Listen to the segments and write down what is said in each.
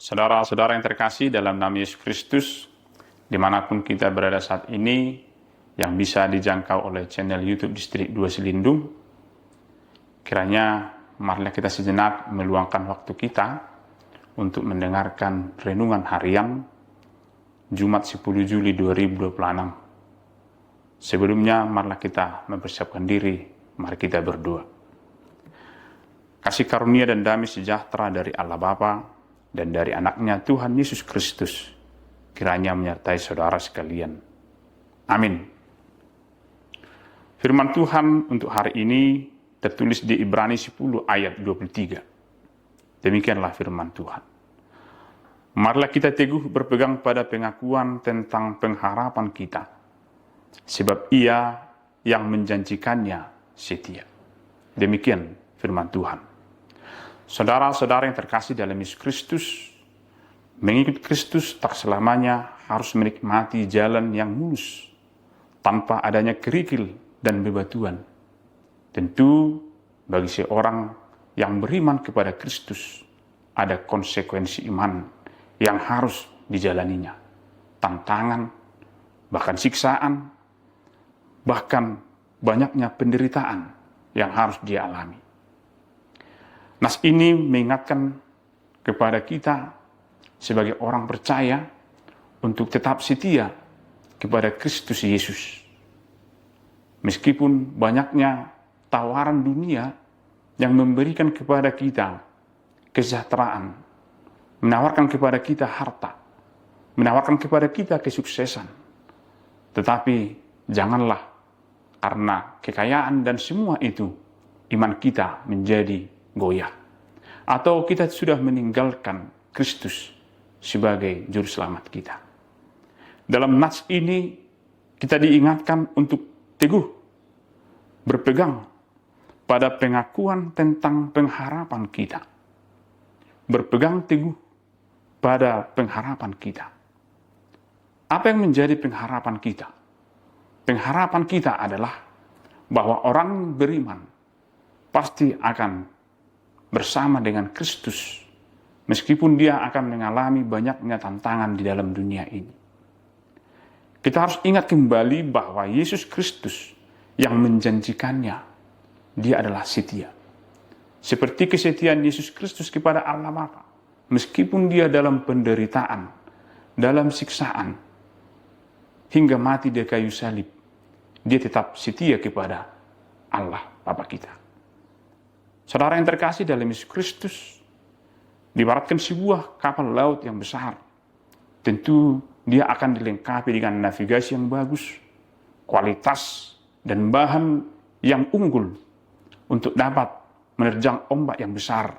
Saudara-saudara yang terkasih dalam nama Yesus Kristus, dimanapun kita berada saat ini, yang bisa dijangkau oleh channel YouTube Distrik 2 Selindung, kiranya marilah kita sejenak meluangkan waktu kita untuk mendengarkan renungan harian Jumat 10 Juli 2026. Sebelumnya, marilah kita mempersiapkan diri, mari kita berdoa. Kasih karunia dan damai sejahtera dari Allah Bapa dan dari anaknya Tuhan Yesus Kristus kiranya menyertai saudara sekalian. Amin. Firman Tuhan untuk hari ini tertulis di Ibrani 10 ayat 23. Demikianlah firman Tuhan. Marilah kita teguh berpegang pada pengakuan tentang pengharapan kita, sebab Ia yang menjanjikannya setia. Demikian firman Tuhan. Saudara-saudara yang terkasih dalam Yesus Kristus, mengikut Kristus tak selamanya harus menikmati jalan yang mulus, tanpa adanya kerikil dan bebatuan. Tentu bagi seorang yang beriman kepada Kristus, ada konsekuensi iman yang harus dijalaninya. Tantangan, bahkan siksaan, bahkan banyaknya penderitaan yang harus dia alami. Nas ini mengingatkan kepada kita sebagai orang percaya untuk tetap setia kepada Kristus Yesus. Meskipun banyaknya tawaran dunia yang memberikan kepada kita kesejahteraan, menawarkan kepada kita harta, menawarkan kepada kita kesuksesan. Tetapi janganlah karena kekayaan dan semua itu iman kita menjadi goyah, atau kita sudah meninggalkan Kristus sebagai juru selamat kita. Dalam nats ini kita diingatkan untuk teguh berpegang pada pengakuan tentang pengharapan kita. Berpegang teguh pada pengharapan kita. Apa yang menjadi pengharapan kita? Pengharapan kita adalah bahwa orang beriman pasti akan bersama dengan Kristus, meskipun dia akan mengalami banyaknya tantangan di dalam dunia ini. Kita harus ingat kembali bahwa Yesus Kristus yang menjanjikannya, dia adalah setia. Seperti kesetiaan Yesus Kristus kepada Allah Bapa, meskipun dia dalam penderitaan, dalam siksaan, hingga mati di kayu salib, dia tetap setia kepada Allah Bapa kita. Saudara yang terkasih dalam Yesus Kristus, diibaratkan sebuah kapal laut yang besar. Tentu dia akan dilengkapi dengan navigasi yang bagus, kualitas dan bahan yang unggul untuk dapat menerjang ombak yang besar,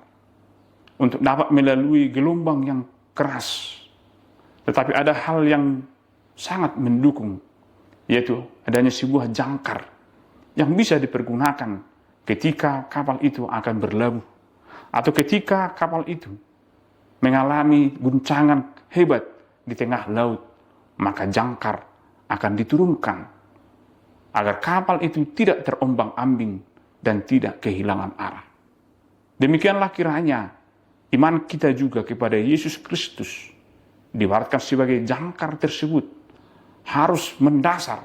untuk dapat melalui gelombang yang keras. Tetapi ada hal yang sangat mendukung, yaitu adanya sebuah jangkar yang bisa dipergunakan ketika kapal itu akan berlabuh, atau ketika kapal itu mengalami guncangan hebat di tengah laut, maka jangkar akan diturunkan agar kapal itu tidak terombang-ambing dan tidak kehilangan arah. Demikianlah kiranya iman kita juga kepada Yesus Kristus, diibaratkan sebagai jangkar tersebut, harus mendasar,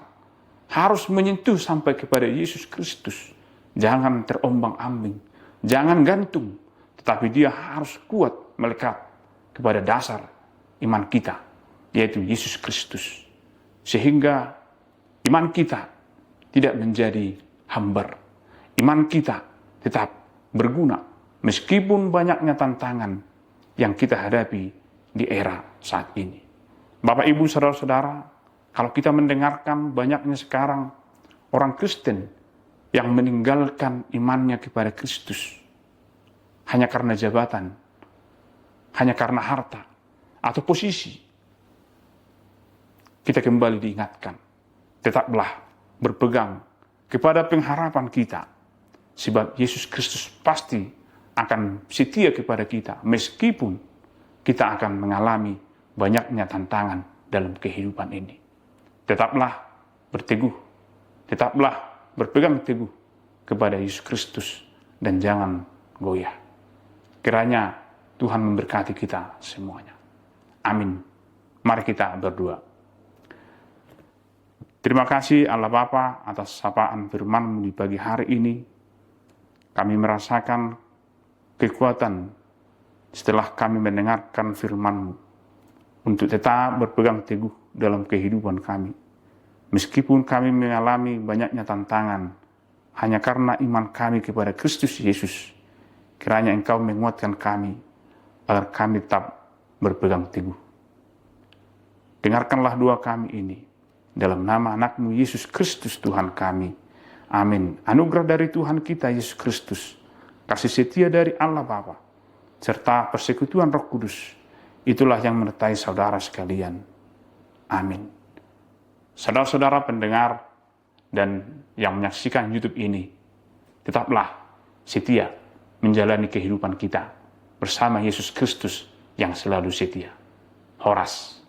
harus menyentuh sampai kepada Yesus Kristus. Jangan terombang-ambing, jangan gantung, tetapi dia harus kuat melekat kepada dasar iman kita, yaitu Yesus Kristus. Sehingga iman kita tidak menjadi hambar. Iman kita tetap berguna, meskipun banyaknya tantangan yang kita hadapi di era saat ini. Bapak, Ibu, saudara-saudara, kalau kita mendengarkan banyaknya sekarang orang Kristen yang meninggalkan imannya kepada Kristus hanya karena jabatan, hanya karena harta, atau posisi, kita kembali diingatkan, tetaplah berpegang kepada pengharapan kita, sebab Yesus Kristus pasti akan setia kepada kita, meskipun kita akan mengalami banyaknya tantangan dalam kehidupan ini. Tetaplah berteguh, tetaplah berpegang teguh kepada Yesus Kristus dan jangan goyah. Kiranya Tuhan memberkati kita semuanya. Amin. Mari kita berdoa. Terima kasih Allah Bapa atas sapaan firman-Mu di pagi hari ini. Kami merasakan kekuatan setelah kami mendengarkan firman-Mu untuk tetap berpegang teguh dalam kehidupan kami. Meskipun kami mengalami banyaknya tantangan, hanya karena iman kami kepada Kristus Yesus, kiranya Engkau menguatkan kami, agar kami tetap berpegang teguh. Dengarkanlah doa kami ini, dalam nama anak-Mu Yesus Kristus Tuhan kami. Amin. Anugerah dari Tuhan kita Yesus Kristus, kasih setia dari Allah Bapa, serta persekutuan Roh Kudus, itulah yang menyertai saudara sekalian. Amin. Saudara-saudara pendengar dan yang menyaksikan YouTube ini, tetaplah setia menjalani kehidupan kita bersama Yesus Kristus yang selalu setia. Horas.